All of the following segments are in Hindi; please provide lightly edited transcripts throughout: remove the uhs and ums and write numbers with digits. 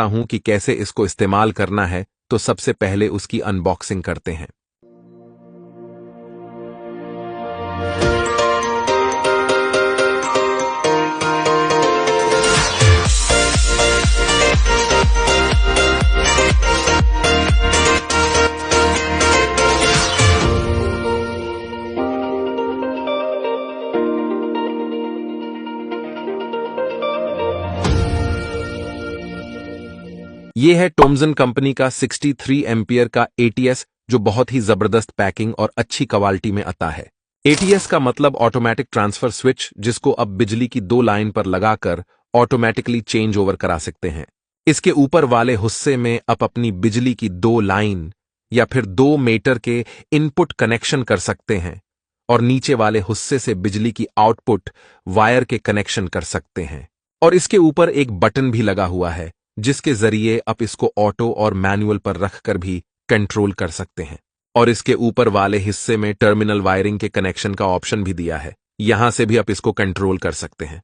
बताता हूं कि कैसे इसको इस्तेमाल करना है, तो सबसे पहले उसकी अनबॉक्सिंग करते हैं। ये है टॉमसन कंपनी का 63 एम्पियर का एटीएस, जो बहुत ही जबरदस्त पैकिंग और अच्छी क्वालिटी में आता है। एटीएस का मतलब ऑटोमेटिक ट्रांसफर स्विच, जिसको अब बिजली की 2 लाइन पर लगाकर ऑटोमेटिकली चेंज ओवर करा सकते हैं। इसके ऊपर वाले हिस्से में आप अपनी बिजली की 2 लाइन या फिर 2 मीटर के इनपुट कनेक्शन कर सकते हैं और नीचे वाले हिस्से से बिजली की आउटपुट वायर के कनेक्शन कर सकते हैं। और इसके ऊपर एक बटन भी लगा हुआ है, जिसके जरिए आप इसको ऑटो और मैनुअल पर रखकर भी कंट्रोल कर सकते हैं। और इसके ऊपर वाले हिस्से में टर्मिनल वायरिंग के कनेक्शन का ऑप्शन भी दिया है, यहां से भी आप इसको कंट्रोल कर सकते हैं।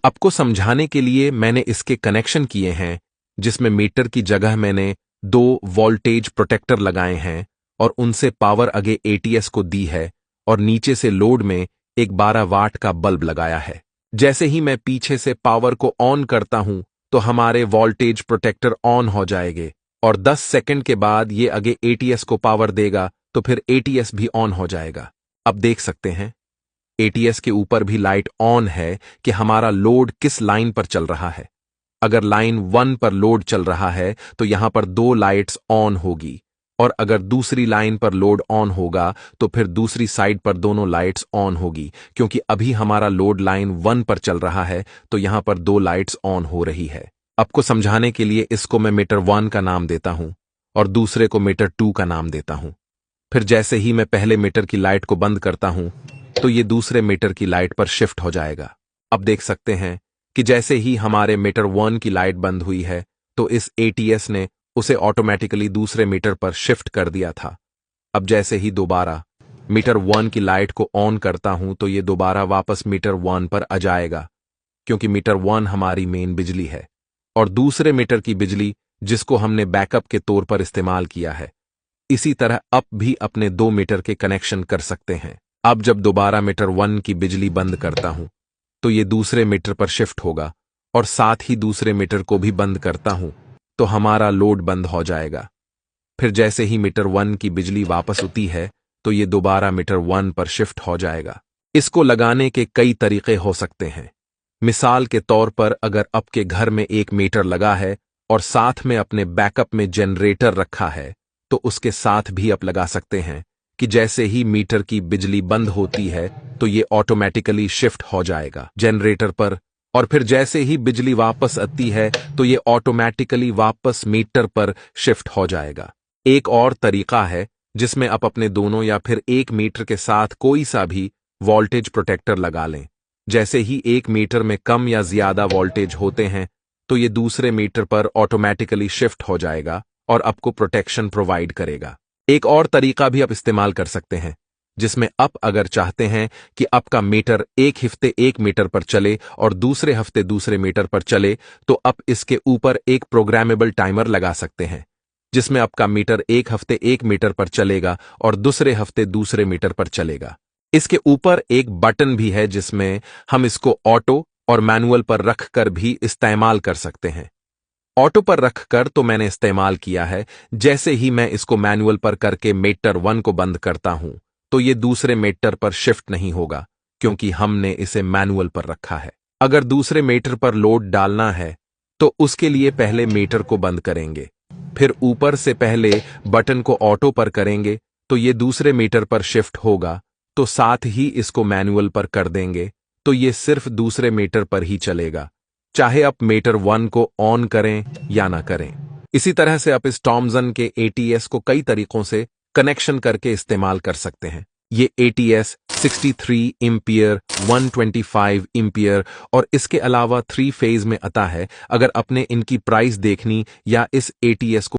आपको समझाने के लिए मैंने इसके कनेक्शन किए हैं, जिसमें मीटर की जगह मैंने 2 वोल्टेज प्रोटेक्टर लगाए हैं और उनसे पावर आगे एटीएस को दी है, और नीचे से लोड में एक 12 वाट का बल्ब लगाया है। जैसे ही मैं पीछे से पावर को ऑन करता हूं तो हमारे वोल्टेज प्रोटेक्टर ऑन हो जाएंगे, और 10 सेकंड के बाद ये आगे एटीएस को पावर देगा, तो फिर एटीएस भी ऑन हो जाएगा। अब देख सकते हैं एटीएस के ऊपर भी लाइट ऑन है कि हमारा लोड किस लाइन पर चल रहा है। अगर लाइन 1 पर लोड चल रहा है तो यहां पर 2 लाइट्स ऑन होगी, और अगर दूसरी लाइन पर लोड ऑन होगा तो फिर दूसरी साइड पर दोनों लाइट्स ऑन होगी। क्योंकि अभी हमारा लोड लाइन 1 पर चल रहा है तो यहां पर 2 लाइट्स ऑन हो रही है। आपको समझाने के लिए इसको मैं मीटर 1 का नाम देता हूं और दूसरे को मीटर 2 का नाम देता हूं। फिर जैसे ही मैं पहले मीटर की लाइट को बंद करता हूं तो ये दूसरे मीटर की लाइट पर शिफ्ट हो जाएगा। अब देख सकते हैं कि जैसे ही हमारे मीटर 1 की लाइट बंद हुई है तो इस एटीएस ने उसे ऑटोमेटिकली दूसरे मीटर पर शिफ्ट कर दिया था। अब जैसे ही दोबारा मीटर 1 की लाइट को ऑन करता हूं तो ये दोबारा वापस मीटर 1 पर आ जाएगा, क्योंकि मीटर 1 हमारी मेन बिजली है और दूसरे मीटर की बिजली जिसको हमने बैकअप के तौर पर इस्तेमाल किया है। इसी तरह अब भी अपने 2 मीटर के कनेक्शन कर सकते हैं। अब जब दोबारा मीटर 1 की बिजली बंद करता हूं तो ये दूसरे मीटर पर शिफ्ट होगा, और साथ ही दूसरे मीटर को भी बंद करता हूं तो हमारा लोड बंद हो जाएगा। फिर जैसे ही मीटर 1 की बिजली वापस आती है तो ये दोबारा मीटर 1 पर शिफ्ट हो जाएगा। इसको लगाने के कई तरीके हो सकते हैं। मिसाल के तौर पर अगर आपके घर में एक मीटर लगा है और साथ में अपने बैकअप में जनरेटर रखा है तो उसके साथ भी आप लगा सकते हैं कि जैसे ही मीटर की बिजली बंद होती है तो ये ऑटोमेटिकली शिफ्ट हो जाएगा जनरेटर पर, और फिर जैसे ही बिजली वापस आती है तो ये ऑटोमेटिकली वापस मीटर पर शिफ्ट हो जाएगा। एक और तरीका है जिसमें आप अपने दोनों या फिर एक मीटर के साथ कोई सा भी वोल्टेज प्रोटेक्टर लगा लें। जैसे ही एक मीटर में कम या ज्यादा वोल्टेज होते हैं तो ये दूसरे मीटर पर ऑटोमेटिकली शिफ्ट हो जाएगा और आपको प्रोटेक्शन प्रोवाइड करेगा। एक और तरीका भी आप इस्तेमाल कर सकते हैं, जिसमें आप अगर चाहते हैं कि आपका मीटर एक हफ्ते एक मीटर पर चले और दूसरे हफ्ते दूसरे मीटर पर चले, तो आप इसके ऊपर एक प्रोग्रामेबल टाइमर लगा सकते हैं, जिसमें आपका मीटर एक हफ्ते एक मीटर पर चलेगा और दूसरे हफ्ते दूसरे मीटर पर चलेगा। इसके ऊपर एक बटन भी है जिसमें हम इसको ऑटो और मैनुअल पर रखकर भी इस्तेमाल कर सकते हैं। ऑटो पर रखकर तो मैंने इस्तेमाल किया है। जैसे ही मैं इसको मैनुअल पर करके मीटर 1 को बंद करता हूं तो ये दूसरे मीटर पर शिफ्ट नहीं होगा, क्योंकि हमने इसे मैनुअल पर रखा है। अगर दूसरे मीटर पर लोड डालना है तो उसके लिए पहले मीटर को बंद करेंगे, फिर ऊपर से पहले बटन को ऑटो पर करेंगे तो ये दूसरे मीटर पर शिफ्ट होगा, तो साथ ही इसको मैनुअल पर कर देंगे तो ये सिर्फ दूसरे मीटर पर ही चलेगा, चाहे आप मीटर 1 को ऑन करें या ना करें। इसी तरह से आप इस टॉमसन के एटीएस को कई तरीकों से कनेक्शन करके इस्तेमाल कर सकते हैं। ये एटीएस 63 एम्पियर, 125 एम्पियर और इसके अलावा 3 फेज में आता है। अगर अपने इनकी प्राइस देखनी या इस एटीएस को